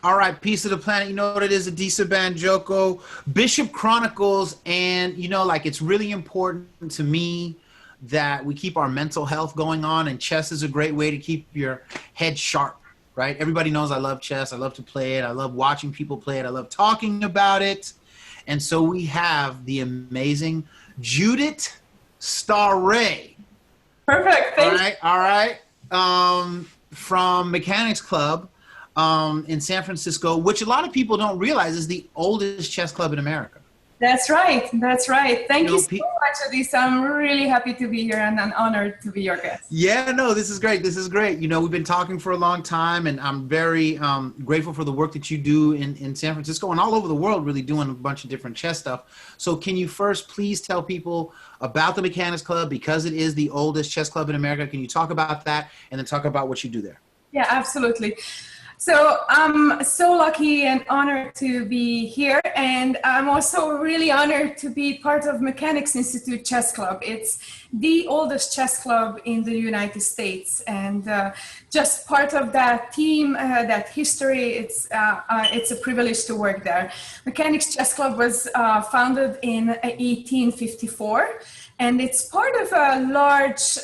All right, Piece of the Planet. You know what it is, Adisa Banjoko, Bishop Chronicles, and like it's really important to me that we keep our mental health going on, and chess is a great way to keep your head sharp, right? Everybody knows I love chess. I love to play it. I love watching people play it. I love talking about it. And so we have the amazing Judit Sztaray. Perfect. Thank you. All right. From Mechanics Club in San Francisco, which a lot of people don't realize is the oldest chess club in America. That's right. That's right. Thank you so much, Adisa. I'm really happy to be here and honored to be your guest. Yeah, no, this is great. This is great. We've been talking for a long time, and I'm very grateful for the work that you do in San Francisco and all over the world, really doing a bunch of different chess stuff. So can you first please tell people about the Mechanics Club, because it is the oldest chess club in America? Can you talk about that and then talk about what you do there? Yeah, absolutely. So I'm so lucky and honored to be here, and I'm also really honored to be part of Mechanics Institute Chess Club. It's the oldest chess club in the United States, and just part of that team, that history, it's a privilege to work there. Mechanics Chess Club was founded in 1854. And it's part of a large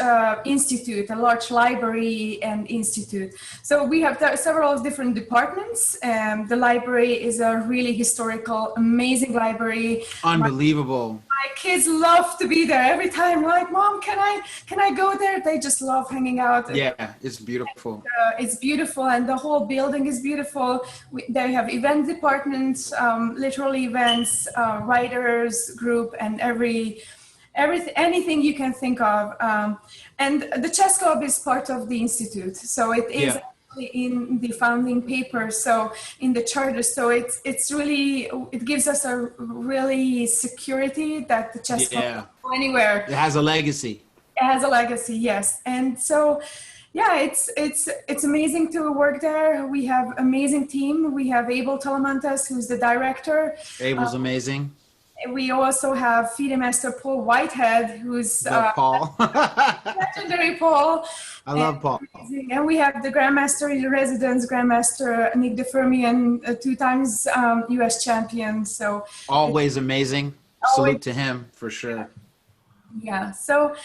institute, a large library and institute. So we have several different departments. The library is a really historical, amazing library. Unbelievable. My kids love to be there every time. Like, Mom, can I go there? They just love hanging out. Yeah, it's beautiful. It's beautiful, and the whole building is beautiful. They have event departments, literal events, writers group, and anything you can think of. And the chess club is part of the institute, so it is actually in the founding papers, so in the charter. So it's really, it gives us a really security that the chess club can go anywhere. It has a legacy. It has a legacy, yes. And so yeah, it's amazing to work there. We have amazing team. We have Abel Talamantes, who's the director. Abel's amazing. We also have FIDE Master Paul Whitehead, who's Paul. legendary Paul. I love Paul. And we have the Grandmaster in Residence, Grandmaster Nick DeFermian, 2 times US champion. So always amazing. Salute to him for sure. Yeah, so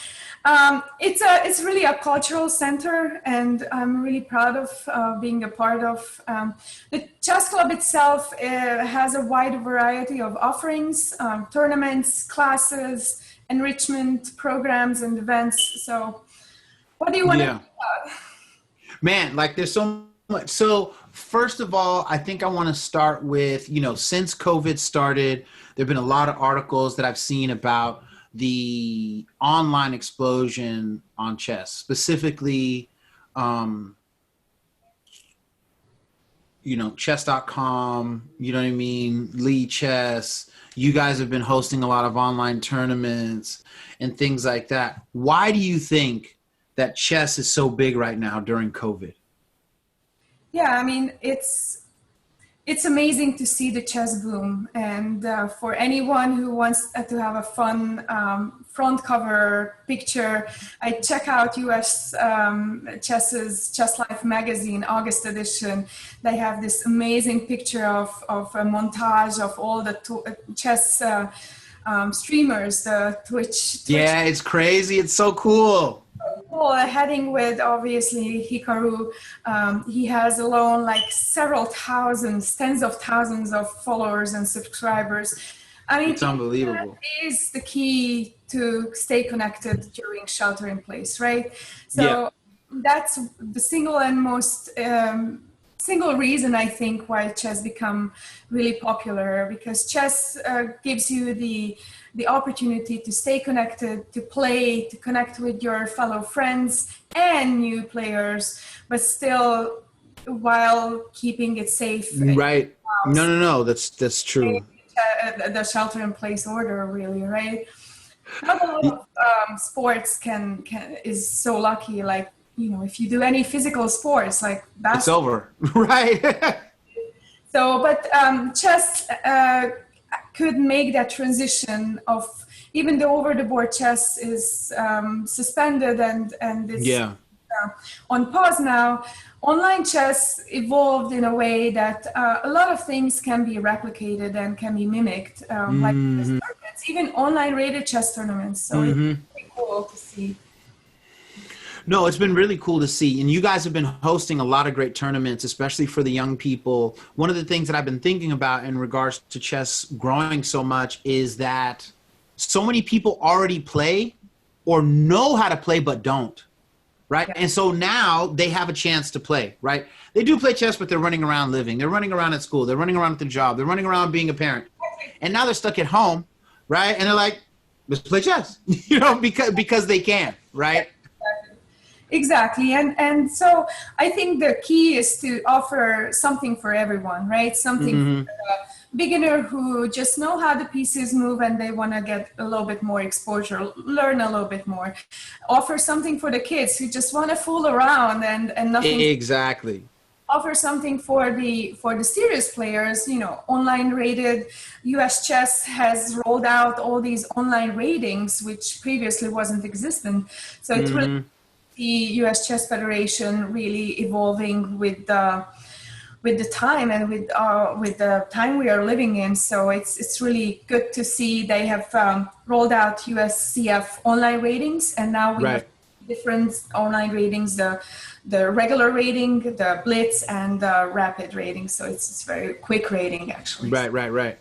it's really a cultural center, and I'm really proud of being a part of. The chess club itself has a wide variety of offerings, tournaments, classes, enrichment programs, and events. So what do you want to talk about? Man, like there's so much. So first of all, I think I want to start with, since COVID started, there have been a lot of articles that I've seen about the online explosion on chess, specifically, chess.com, you know what I mean? Lee Chess. You guys have been hosting a lot of online tournaments and things like that. Why do you think that chess is so big right now during COVID? Yeah, I mean, it's amazing to see the chess boom, and for anyone who wants to have a fun front cover picture, I check out US Chess's Chess Life magazine, August edition. They have this amazing picture of a montage of all the chess streamers, the Twitch. Yeah, it's crazy. It's so cool. Heading with obviously Hikaru, he has alone like several thousands, tens of thousands of followers and subscribers. I mean, it's unbelievable. That is the key to stay connected during shelter in place, right? So that's the single and most single reason I think why chess become really popular, because chess gives you the opportunity to stay connected, to play, to connect with your fellow friends and new players, but still while keeping it safe. Right. No. That's true. The shelter in place order, really, right? Not a lot of sports is so lucky, like, if you do any physical sports, like basketball. It's over, right? So, but chess could make that transition of, even the over-the-board chess is suspended and it's on pause now. Online chess evolved in a way that a lot of things can be replicated and can be mimicked, like chess tournaments, even online rated chess tournaments. So it's pretty cool to see. No, it's been really cool to see. And you guys have been hosting a lot of great tournaments, especially for the young people. One of the things that I've been thinking about in regards to chess growing so much is that so many people already play or know how to play but don't, right? And so now they have a chance to play, right? They do play chess, but they're running around living. They're running around at school. They're running around at their job. They're running around being a parent. And now they're stuck at home, right? And they're like, let's play chess, you know, because they can, right? Exactly. And so I think the key is to offer something for everyone, right? Something for a beginner who just know how the pieces move and they want to get a little bit more exposure, learn a little bit more. Offer something for the kids who just want to fool around and nothing. Exactly. Offer something for the serious players. You know, online rated. US Chess has rolled out all these online ratings, which previously wasn't existent. So it's really the US Chess Federation really evolving with the time and with the time we are living in. So it's really good to see they have rolled out USCF online ratings, and now we have different online ratings: the regular rating, the blitz, and the rapid rating. So it's very quick rating actually. Right.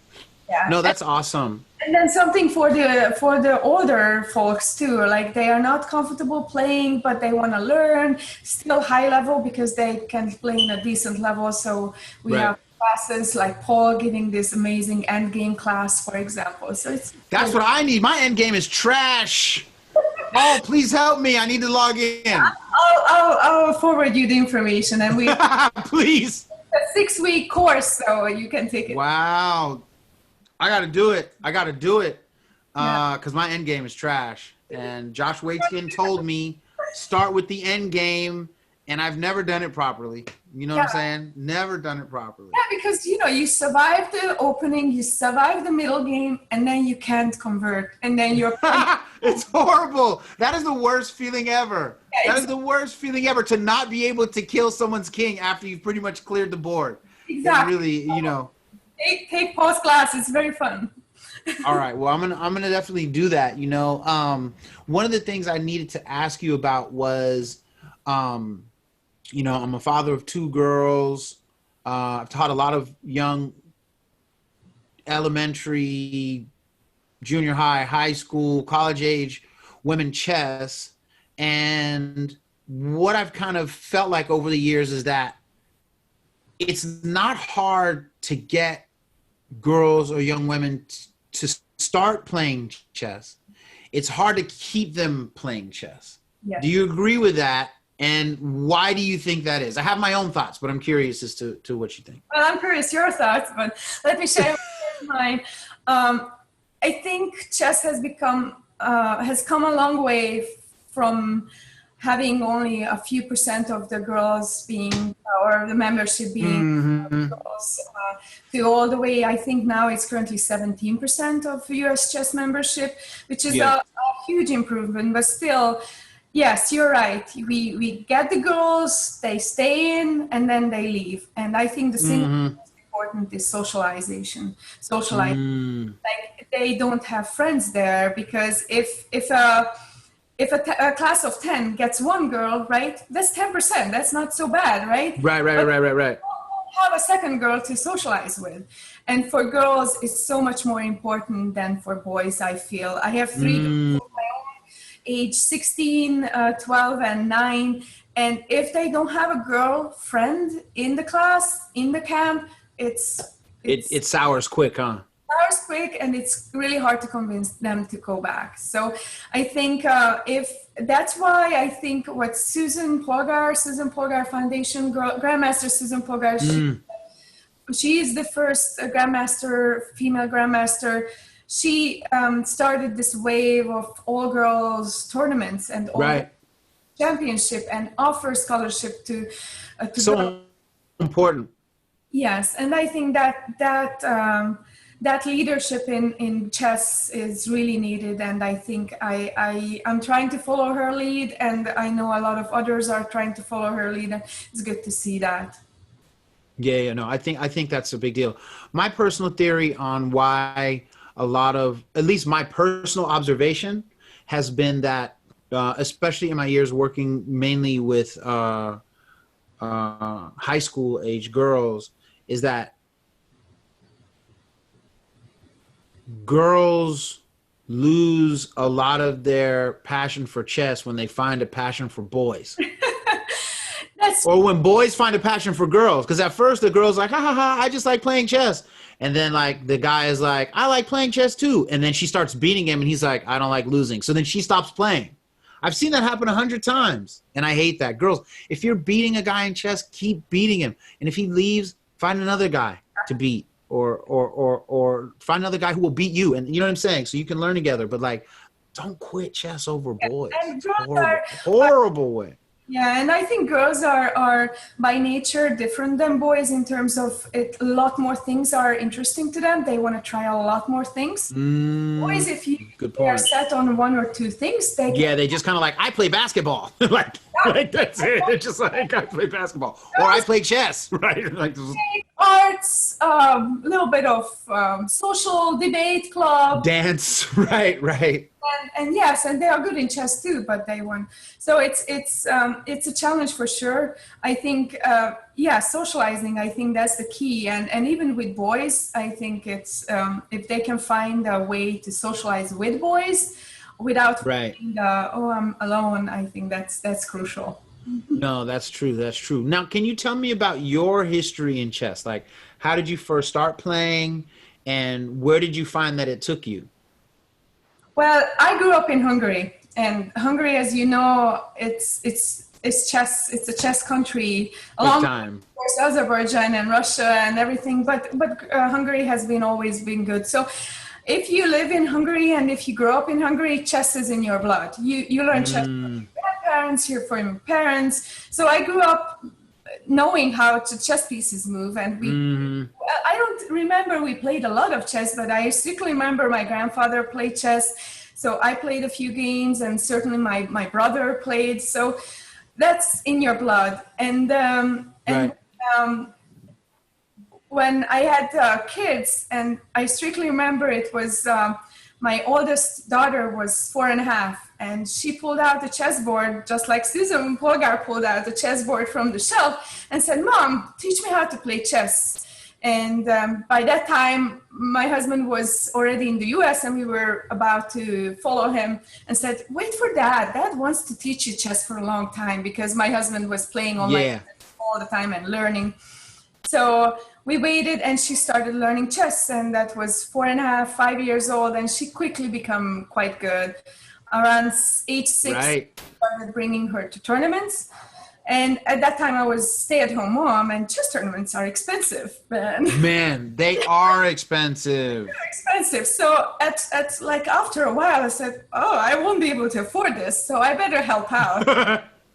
Yeah. No, that's awesome. And then something for the older folks too, like they are not comfortable playing, but they want to learn, still high level because they can play in a decent level. So we have classes like Paul giving this amazing end game class, for example. So that's what I need. My end game is trash. Oh, please help me. I need to log in. I'll forward you the information, and we please. A 6-week course, so you can take it. Wow. I got to do it. Because my end game is trash. And Josh Waitzkin told me, start with the end game, and I've never done it properly. You know what I'm saying? Never done it properly. Yeah, because, you know, you survive the opening, you survive the middle game, and then you can't convert. And then you're... It's horrible. That is the worst feeling ever. Yeah, that is the worst feeling ever, to not be able to kill someone's king after you've pretty much cleared the board. Exactly. It really, you know... Take post class. It's very fun. All right. Well, I'm gonna definitely do that. You know, one of the things I needed to ask you about was, you know, I'm a father of 2 girls. I've taught a lot of young elementary, junior high, high school, college age women chess, and what I've kind of felt like over the years is that it's not hard to get girls or young women to start playing chess. It's hard to keep them playing chess. Yes. Do you agree with that? And why do you think that is? I have my own thoughts, but I'm curious as to what you think. Well, I'm curious your thoughts, but let me share mine. I think chess has come a long way from having only a few % of the girls being, or the membership being girls, to all the way, I think now it's currently 17% of US chess membership, which is a huge improvement, but still, yes, you're right. We get the girls, they stay in, and then they leave. And I think the single most important is socialization. Like they don't have friends there, because if a class of 10 gets 1 girl, right, that's 10%. That's not so bad, right? Right. Have a second girl to socialize with. And for girls, it's so much more important than for boys, I feel. I have 3 girls of my own, age 16, 12, and 9. And if they don't have a girlfriend in the class, in the camp, it sours quick, huh? Sours quick, and it's really hard to convince them to go back. So I think if that's why I think what Susan Polgar Foundation, Grandmaster Susan Polgar, she is the first female grandmaster. She started this wave of all girls tournaments and all championship, and offers scholarship to so girls. Important. Yes, and I think that that leadership in chess is really needed. And I think I'm trying to follow her lead, and I know a lot of others are trying to follow her lead, and it's good to see that. Yeah, no, I think that's a big deal. My personal theory on why a lot of, at least my personal observation, has been that, especially in my years working mainly with high school age girls, is that girls lose a lot of their passion for chess when they find a passion for boys. Or when boys find a passion for girls, because at first the girl's like, ha ha ha, I just like playing chess. And then like the guy is like, I like playing chess too. And then she starts beating him and he's like, I don't like losing. So then she stops playing. I've seen that happen 100 times. And I hate that. Girls, if you're beating a guy in chess, keep beating him. And if he leaves, find another guy to beat, or find another guy who will beat you. And you know what I'm saying? So you can learn together. But like, don't quit chess over boys. Horrible way. Yeah, and I think girls are by nature different than boys in terms of it. A lot more things are interesting to them. They want to try a lot more things. Boys, if they are set on one or two things, they just kind of like, I play basketball. like that's it. They're just like, I play basketball, or I play chess, right? Like arts, a little bit of social debate club, dance, right. And yes, and they are good in chess too, but they won. So it's a challenge for sure. I think, socializing, I think that's the key. And even with boys, I think it's, if they can find a way to socialize with boys without feeling, I'm alone, I think that's crucial. No, that's true. That's true. Now, can you tell me about your history in chess? Like, how did you first start playing, and where did you find that it took you? Well, I grew up in Hungary, and Hungary, as you know, it's chess. It's a chess country, along with of course, Azerbaijan and Russia and everything. But Hungary has always been good. So, if you live in Hungary and if you grow up in Hungary, chess is in your blood. You learn chess from your grandparents, from your parents. So I grew up knowing how chess pieces move, and I don't remember we played a lot of chess, but I strictly remember my grandfather played chess, so I played a few games, and certainly my brother played. So that's in your blood. And when I had kids, and I strictly remember it was my oldest daughter was 4.5, and she pulled out the chessboard just like Susan Polgar pulled out the chessboard from the shelf and said, "Mom, teach me how to play chess." And by that time, my husband was already in the US, and we were about to follow him, and said, "Wait for Dad. Dad wants to teach you chess for a long time," because my husband was playing online all the time and learning. So we waited, and she started learning chess, and that was 4.5, 5 years old, and she quickly became quite good. Around age 6, I started bringing her to tournaments. And at that time, I was stay-at-home mom, and chess tournaments are expensive. Man, they are expensive. They're expensive. So at like after a while, I said, "Oh, I won't be able to afford this, so I better help out."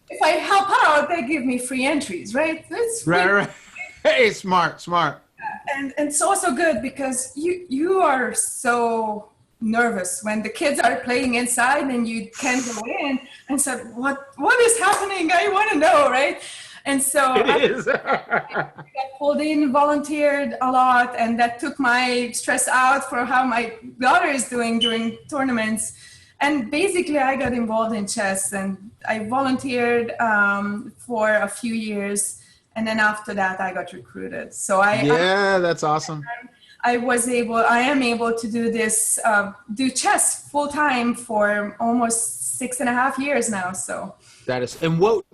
If I help out, they give me free entries, right? That's right. Hey, smart. And it's also good because you are so nervous when the kids are playing inside and you can't go in, and said, what is happening? I want to know, right? And so I got pulled in, volunteered a lot, and that took my stress out for how my daughter is doing during tournaments. And basically I got involved in chess, and I volunteered for a few years. And then after that, I got recruited. So that's awesome. I am able to do this, do chess full time for almost 6.5 years now. So that is,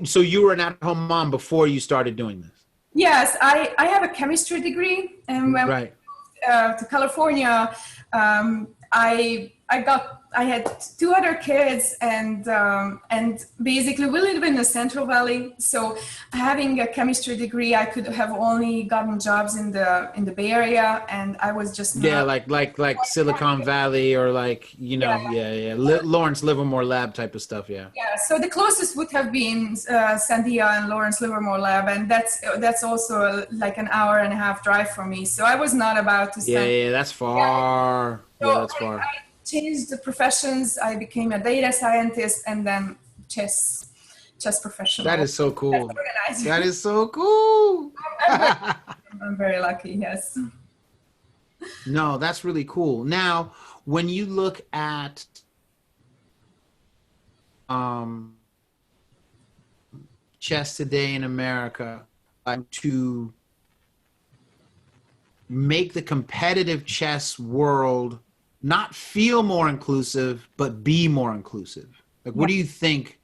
so you were an at-home mom before you started doing this? Yes, I have a chemistry degree. And when we moved to California, I I had two other kids, and basically we live in the Central Valley. So having a chemistry degree, I could have only gotten jobs in the Bay Area, and I was just not, like Silicon Valley, or like, you know, Lawrence Livermore Lab type of stuff. Yeah. So the closest would have been Sandia and Lawrence Livermore Lab, and that's also like an hour and a half drive for me. So I was not about to spend. That's far. So that's far. I changed the professions. I became a data scientist, and then chess professional. That is so cool. That is so cool. I'm very lucky. Yes. No, that's really cool. Now, when you look at chess today in America, to make the competitive chess world not feel more inclusive, but be more inclusive. Like, what do you think?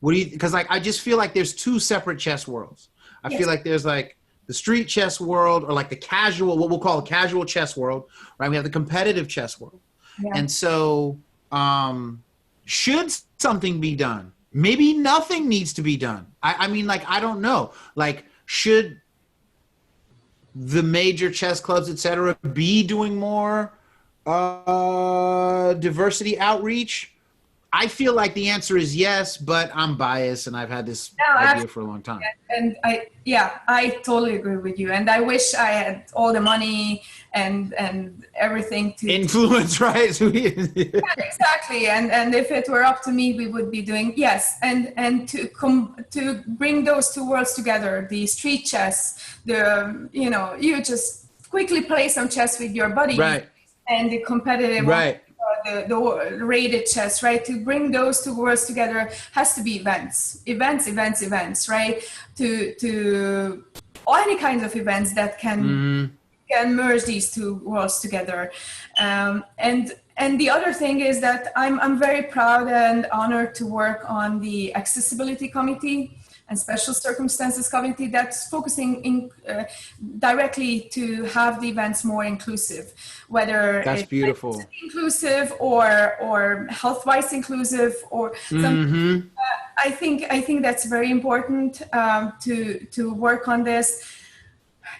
Because like, I just feel like there's two separate chess worlds. I feel like there's like the street chess world, or like the casual, what we'll call a casual chess world, right? We have the competitive chess world. Yeah. And so, should something be done? Maybe nothing needs to be done. I mean, like, I don't know. Like, should the major chess clubs, etc., be doing more diversity outreach? I feel like the answer is yes, but I'm biased, and I've had this idea for a long time. And I totally agree with you. And I wish I had all the money and everything to influence, right? Exactly. And if it were up to me, we would be doing and to bring those two worlds together, the street chess, you just quickly play some chess with your buddy, right? And the competitive, right? The rated chess, right? To bring those two worlds together has to be events, right? To any kinds of events that can merge these two worlds together. And the other thing is that I'm very proud and honored to work on the accessibility committee and special circumstances committee that's focusing directly to have the events more inclusive, whether that's beautiful, inclusive or health-wise inclusive, or something. I think that's very important to work on this.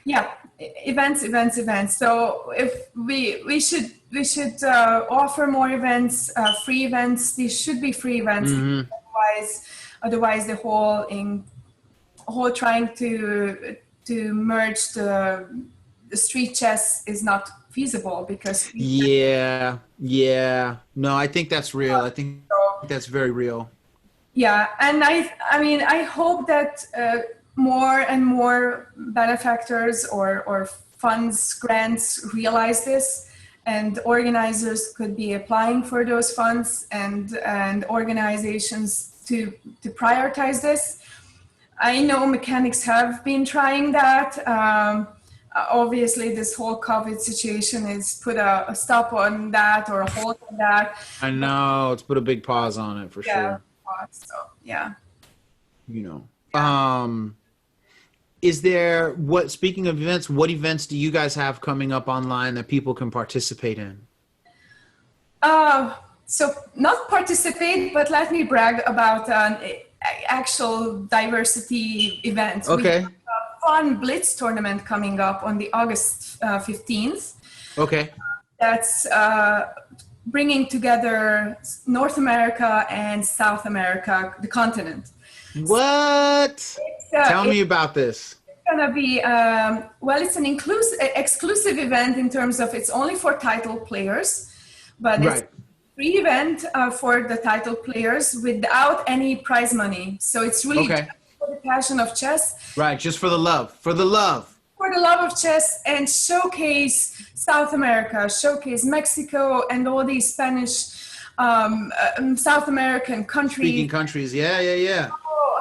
Yeah, events. So if we should offer more events, free events. These should be free events. Otherwise, the whole trying to merge the street chess is not feasible, because no, I think that's real. I think that's very real. Yeah, and I hope that more and more benefactors or funds, grants realize this, and organizers could be applying for those funds, and organizations to prioritize this. I know mechanics have been trying that. Obviously, this whole COVID situation has put a stop on that, or a hold on that. I know, it's put a big pause on it for sure. So, yeah. Is there, speaking of events, what events do you guys have coming up online that people can participate in? So not participate, but let me brag about an actual diversity event. Okay. We have a fun Blitz tournament coming up on the August 15th. Okay. That's bringing together North America and South America, the continent. What? Tell me about this. It's gonna be it's an exclusive event in terms of it's only for title players, but it's free event for the title players without any prize money. So it's really just for the passion of chess. Right, just for the love. For the love of chess, and showcase South America, showcase Mexico, and all these Spanish, South American countries. Speaking countries, yeah.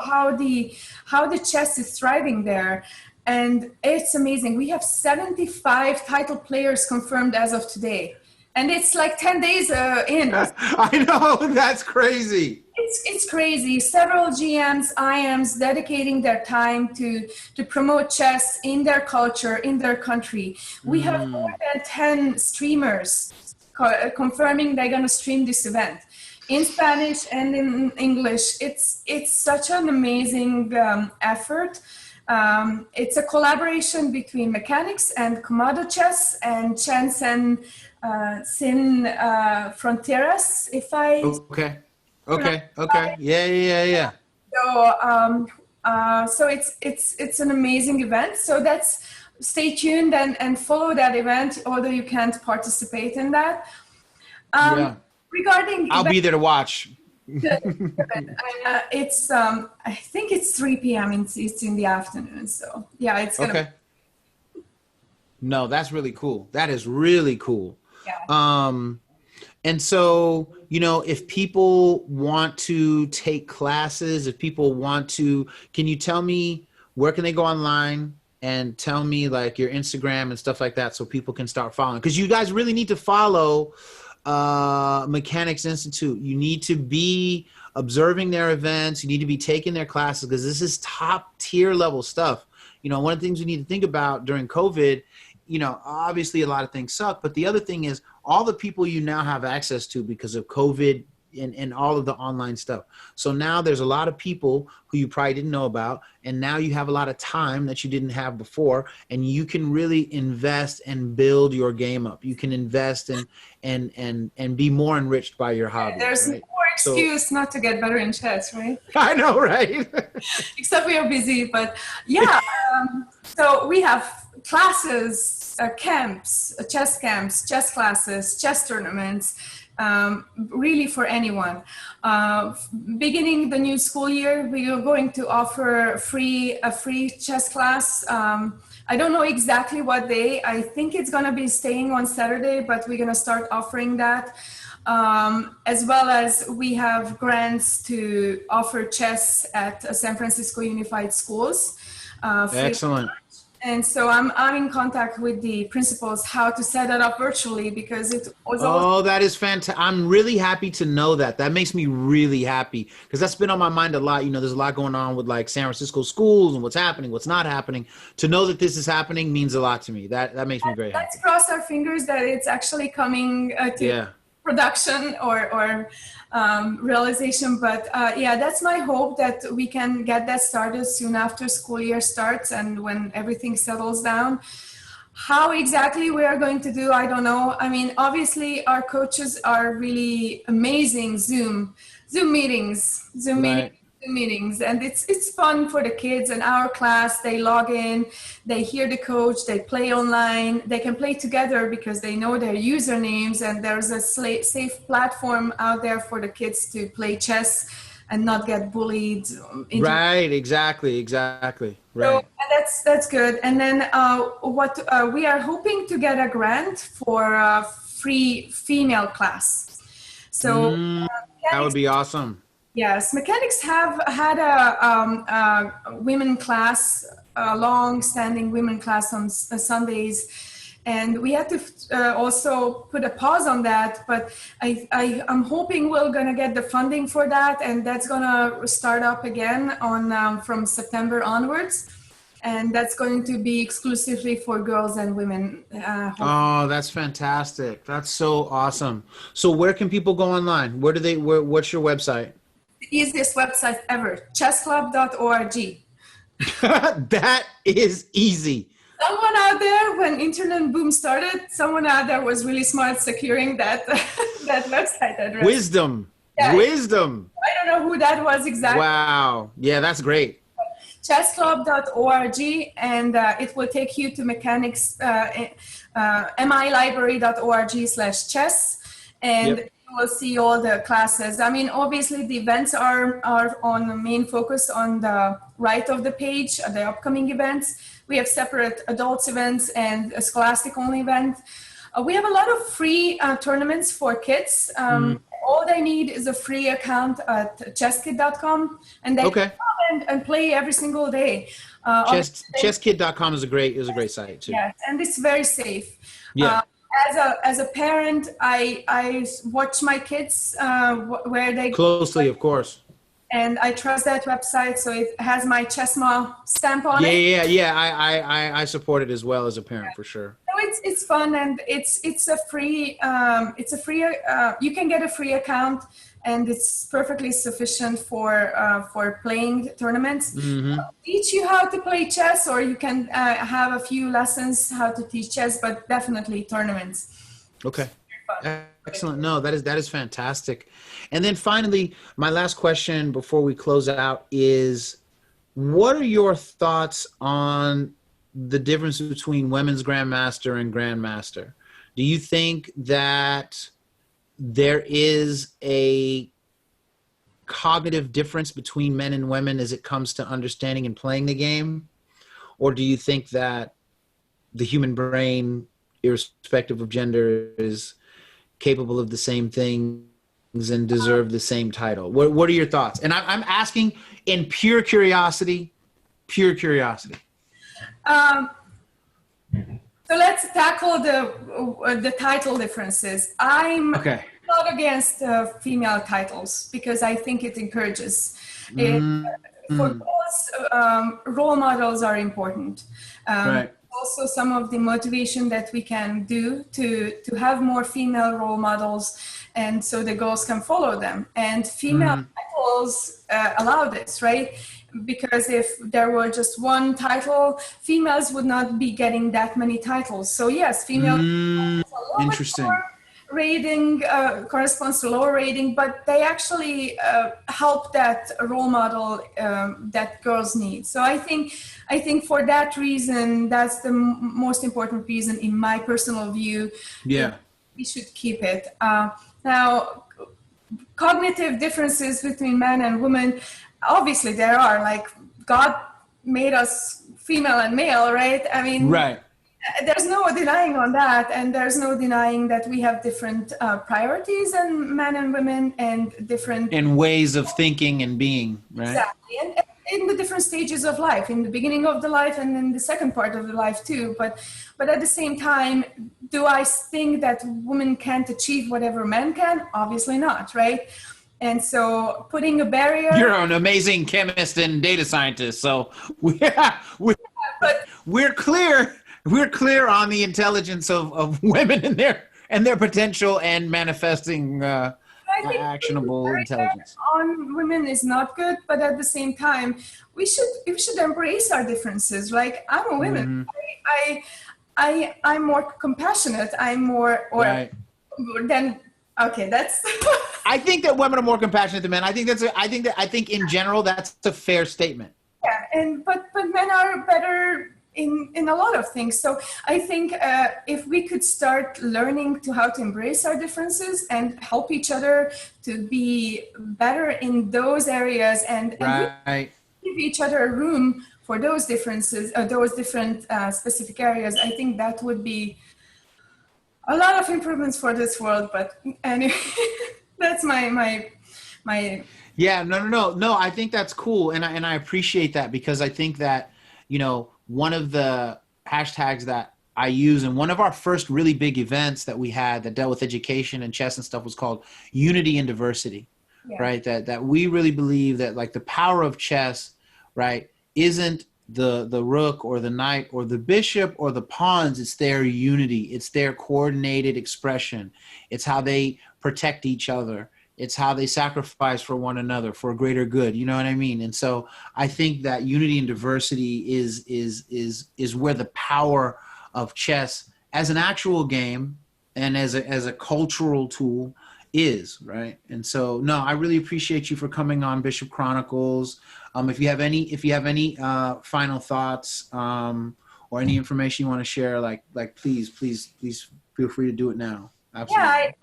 How the chess is thriving there. And it's amazing. We have 75 title players confirmed as of today. And it's like 10 days in. I know, that's crazy. It's crazy. Several GMs, IMs dedicating their time to promote chess in their culture, in their country. We have more than 10 streamers confirming they're going to stream this event in Spanish and in English. It's such an amazing effort. It's a collaboration between Mechanics and Komodo Chess and Chance Sin Fronteras, if I... Okay. Yeah. So it's an amazing event. So stay tuned and follow that event, although you can't participate in that. Regarding I'll be there to watch. It's I think it's 3 p.m. It's in the afternoon. So yeah, it's gonna. Okay. No, that's really cool. That is really cool. Yeah. And so, if people want to take classes, if people want to, can you tell me where can they go online and tell me like your Instagram and stuff like that so people can start following? Because you guys really need to follow Mechanics Institute. You need to be observing their events. You need to be taking their classes because this is top tier level stuff. One of the things we need to think about during COVID, obviously a lot of things suck, but the other thing is all the people you now have access to because of COVID and all of the online stuff. So now there's a lot of people who you probably didn't know about, and now you have a lot of time that you didn't have before, and you can really invest and build your game up. You can invest and be more enriched by your hobby. There's right? no excuse not to get better in chess, right? I know, right? Except we are busy, but yeah. So we have classes, camps, chess classes, chess tournaments, really for anyone. Beginning the new school year, we are going to offer a free chess class. I don't know exactly what day. I think it's going to be staying on Saturday, but we're going to start offering that. As well as we have grants to offer chess at San Francisco Unified Schools. Excellent. And so I'm in contact with the principals how to set it up virtually because it was. Oh, that is fantastic. I'm really happy to know that. That makes me really happy because that's been on my mind a lot. There's a lot going on with like San Francisco schools and what's happening, what's not happening. To know that this is happening means a lot to me. That makes me very happy. Let's cross our fingers that it's actually coming to production or realization. But yeah, that's my hope that we can get that started soon after school year starts and when everything settles down. How exactly we are going to do, I don't know. I mean, obviously our coaches are really amazing. Zoom meetings, and it's fun for the kids. And our class, they log in, they hear the coach, they play online, they can play together because they know their usernames, and there's a safe platform out there for the kids to play chess and not get bullied. Right, exactly. Right. So that's good. And then what we are hoping to get a grant for a free female class. So that would be awesome. Yes, Mechanics have had a women class, a long-standing women class on Sundays, and we had to also put a pause on that. But I'm hoping we're gonna get the funding for that, and that's gonna start up again on from September onwards, and that's going to be exclusively for girls and women. Oh, that's fantastic! That's so awesome. So where can people go online? What's your website? The easiest website ever, chessclub.org. That is easy. Someone out there, when internet boom started, someone out there was really smart securing that that website address. Wisdom. Yeah. Wisdom. I don't know who that was exactly. Wow. Yeah, that's great. Chessclub.org, and it will take you to Mechanics, milibrary.org/chess, and you will see all the classes. I mean, obviously the events are on the main focus on the right of the page, the upcoming events. We have separate adults events and a scholastic only event. We have a lot of free tournaments for kids. All they need is a free account at chesskid.com, and they can come and play every single day. Chesskid.com is a great site too. Yes, and it's very safe. Yeah. As a parent, I watch my kids where they closely, of course. And I trust that website, so it has my Chessma stamp on it. Yeah. I support it as well as a parent, for sure. So it's fun, and it's a free you can get a free account, and it's perfectly sufficient for playing tournaments. Teach you how to play chess, or you can have a few lessons how to teach chess, but definitely tournaments. Okay. Excellent. No, that is fantastic. And then finally, my last question before we close out is, what are your thoughts on the difference between women's grandmaster and grandmaster? Do you think that there is a cognitive difference between men and women as it comes to understanding and playing the game? Or do you think that the human brain, irrespective of gender, is capable of the same things and deserve the same title? What are your thoughts? And I'm asking in pure curiosity, So let's tackle the title differences. I'm Okay. not against female titles, because I think it encourages it. For girls, role models are important. Right. Also, some of the motivation that we can do to have more female role models, and so the girls can follow them. And female titles allow this, right? Because if there were just one title, females would not be getting that many titles. So yes, female Interesting. rating corresponds to lower rating, but they actually help that role model that girls need. So I think for that reason, that's the most important reason, in my personal view. Yeah. We should keep it. Now, cognitive differences between men and women, obviously there are. Like, God made us female and male, right? I mean, right. There's no denying on that, and there's no denying that we have different priorities, and men and women, and different ways of thinking and being, right? Exactly, and in the different stages of life, in the beginning of the life and in the second part of the life too. But at the same time, do I think that women can't achieve whatever men can? Obviously not, right? And so putting a barrier. You're an amazing chemist and data scientist, so we're clear. We're clear on the intelligence of women and their potential and manifesting actionable intelligence. On women is not good, but at the same time, we should embrace our differences. Like, I'm a woman. I'm more compassionate. I'm more right. Then okay, that's. I think that women are more compassionate than men. I think in general that's a fair statement. Yeah, but men are better in a lot of things. So I think if we could start learning how to embrace our differences and help each other to be better in those areas, and give each other a room for those differences, those different specific areas, I think that would be a lot of improvements for this world. But anyway, that's my. Yeah, no. I think that's cool, and I appreciate that, because I think that, one of the hashtags that I use, and one of our first really big events that we had that dealt with education and chess and stuff, was called Unity and Diversity, right? That we really believe that, like, the power of chess, right, isn't the rook or the knight or the bishop or the pawns. It's their unity. It's their coordinated expression. It's how they protect each other. It's how they sacrifice for one another for a greater good. You know what I mean? And so I think that unity and diversity is where the power of chess as an actual game and as a cultural tool is, right? And so, no, I really appreciate you for coming on Bishop Chronicles. If you have any final thoughts or any information you want to share, like please feel free to do it now. Absolutely.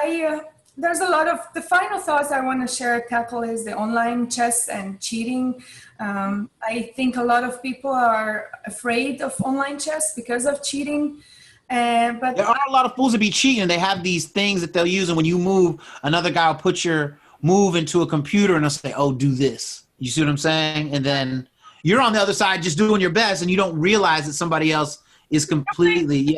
Yeah, there's a lot of the final thoughts I want to tackle is the online chess and cheating. I think a lot of people are afraid of online chess because of cheating. But there are a lot of fools that be cheating. They have these things that they'll use, and when you move, another guy will put your move into a computer and they'll say, "Oh, do this." You see what I'm saying? And then you're on the other side just doing your best, and you don't realize that somebody else is completely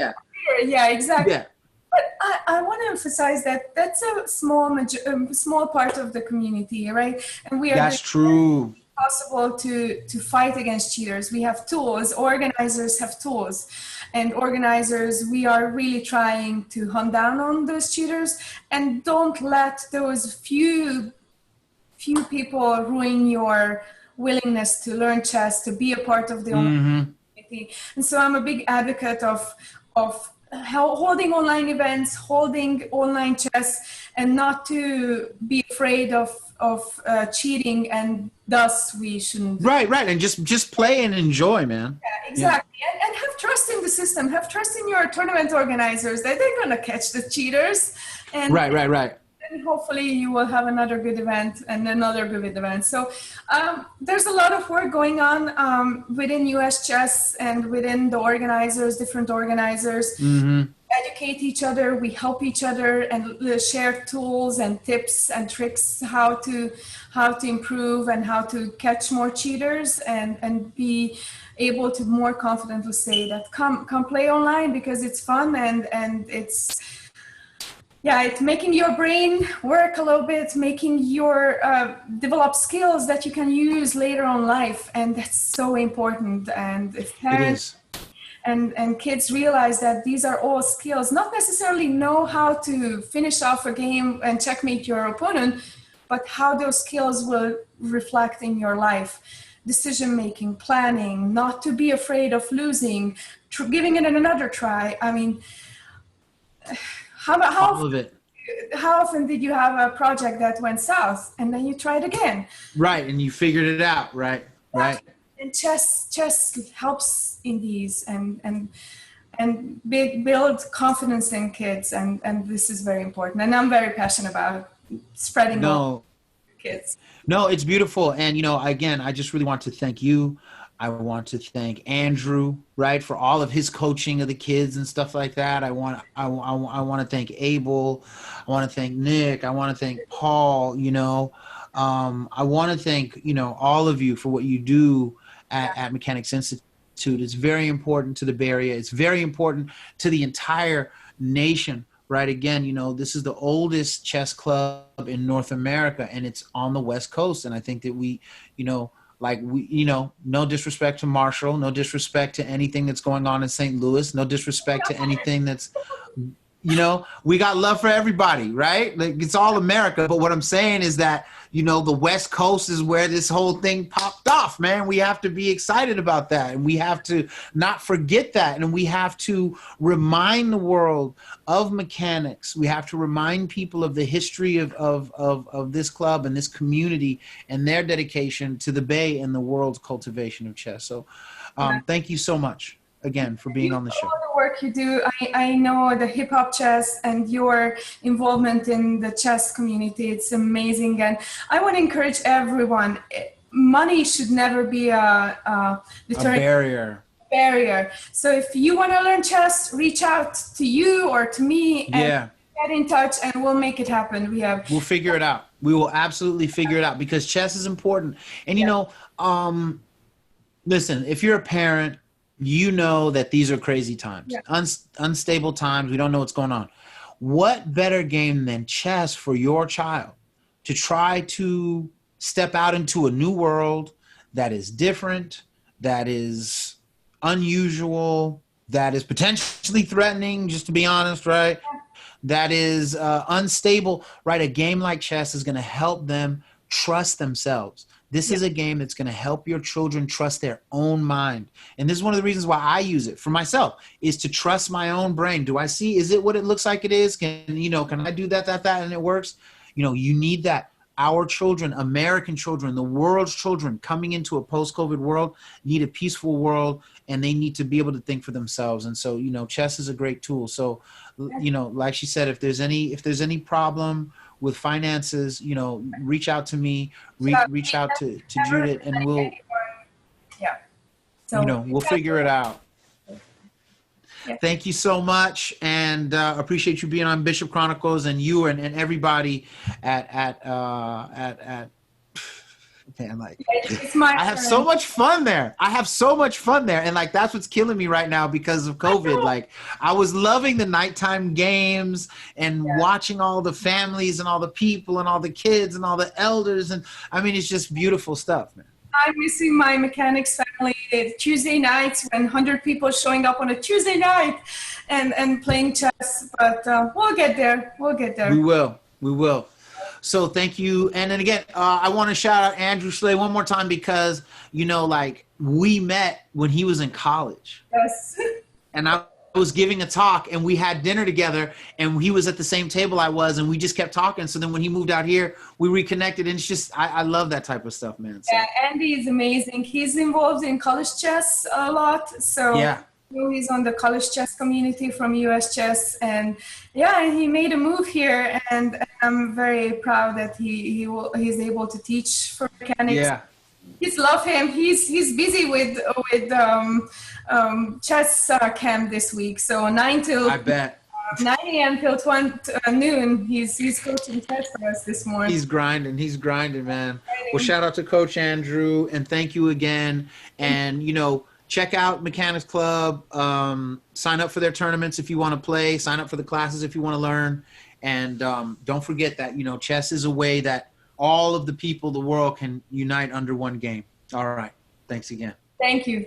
Yeah, exactly. Yeah. But I want to emphasize that that's a small part of the community, right? And That's true. possible to fight against cheaters. We have tools, organizers have tools, and organizers, we are really trying to hunt down on those cheaters, and don't let those few people ruin your willingness to learn chess, to be a part of the online community. And so I'm a big advocate of holding online events, holding online chess, and not to be afraid of cheating, and thus we shouldn't. Right, and just play and enjoy, man. Yeah, exactly. Yeah. And have trust in the system. Have trust in your tournament organizers that they're gonna catch the cheaters. And Right. and hopefully you will have another good event and another good event. So there's a lot of work going on within US Chess and within the organizers, different organizers. Educate each other, we help each other, and share tools and tips and tricks how to improve and how to catch more cheaters, and be able to more confidently say that come play online because it's fun, and it's making your brain work a little bit, making your develop skills that you can use later on life, and that's so important. And if parents and kids realize that these are all skills, not necessarily know how to finish off a game and checkmate your opponent, but how those skills will reflect in your life. Decision making, planning, not to be afraid of losing, giving it another try. I mean, how often did you have a project that went south and then you tried again? Right, and you figured it out, right. And chess helps in these and build confidence in kids, and this is very important. And I'm very passionate about spreading kids. No, it's beautiful. And again, I just really want to thank you. I want to thank Andrew, right, for all of his coaching of the kids and stuff like that. I want to thank Abel. I want to thank Nick. I want to thank Paul. I want to thank all of you for what you do at Mechanics Institute. It's very important to the Bay Area. It's very important to the entire nation, right? Again, this is the oldest chess club in North America, and it's on the West Coast. And I think that we, no disrespect to Marshall, no disrespect to anything that's going on in St. Louis, no disrespect to anything that's, we got love for everybody, right? Like, it's all America. But what I'm saying is that, the West Coast is where this whole thing popped off, man. We have to be excited about that, and we have to not forget that, and we have to remind the world of mechanics. We have to remind people of the history of this club and this community and their dedication to the Bay and the world's cultivation of chess. So thank you so much again for being on the show. All the work you do, I know the hip hop chess and your involvement in the chess community, it's amazing. And I want to encourage everyone, money should never be a barrier. So if you want to learn chess, reach out to you or to me and get in touch, and we'll make it happen. We'll figure it out. We will absolutely figure it out, because chess is important. And listen, if you're a parent, that these are crazy times, unstable times. We don't know what's going on. What better game than chess for your child to try to step out into a new world that is different, that is unusual, that is potentially threatening, just to be honest, right? That is unstable, right? A game like chess is going to help them trust themselves. This is a game that's going to help your children trust their own mind. And this is one of the reasons why I use it for myself, is to trust my own brain. Do I see, is it what it looks like it is? Can I do that, and it works? You need that. Our children, American children, the world's children coming into a post-COVID world need a peaceful world, and they need to be able to think for themselves. And so, chess is a great tool. So, like she said, if there's any problem with finances, reach out to me, reach out to Judith, and we'll figure it out. Thank you so much, and appreciate you being on Bishop Chronicles, and you and everybody at man, like, I have so much fun there. And like, that's what's killing me right now because of COVID. Like, I was loving the nighttime games and watching all the families and all the people and all the kids and all the elders. And I mean, it's just beautiful stuff, man. I'm missing my mechanics family. Tuesday nights when 100 people showing up on a Tuesday night and playing chess. But we'll get there. We'll get there. We will. We will. So thank you. And then again, I want to shout out Andrew Sztaray one more time because, you know, like we met when he was in college. Yes. And I was giving a talk and we had dinner together and he was at the same table I was and we just kept talking. So then when he moved out here, we reconnected and it's just, I love that type of stuff, man. So. Yeah, Andy is amazing. He's involved in college chess a lot. So yeah. He's on the college chess community from US Chess, and yeah, he made a move here, and I'm very proud that he's able to teach for mechanics. Yeah, kids love him. He's busy with chess camp this week, so 9 a.m. till 12 noon. He's coaching chess for us this morning. He's grinding, man. Well, shout out to Coach Andrew, and thank you again. And you know, check out Mechanics Club. Sign up for their tournaments if you want to play. Sign up for the classes if you want to learn. And don't forget that, you know, chess is a way that all of the people of the world can unite under one game. All right. Thanks again. Thank you.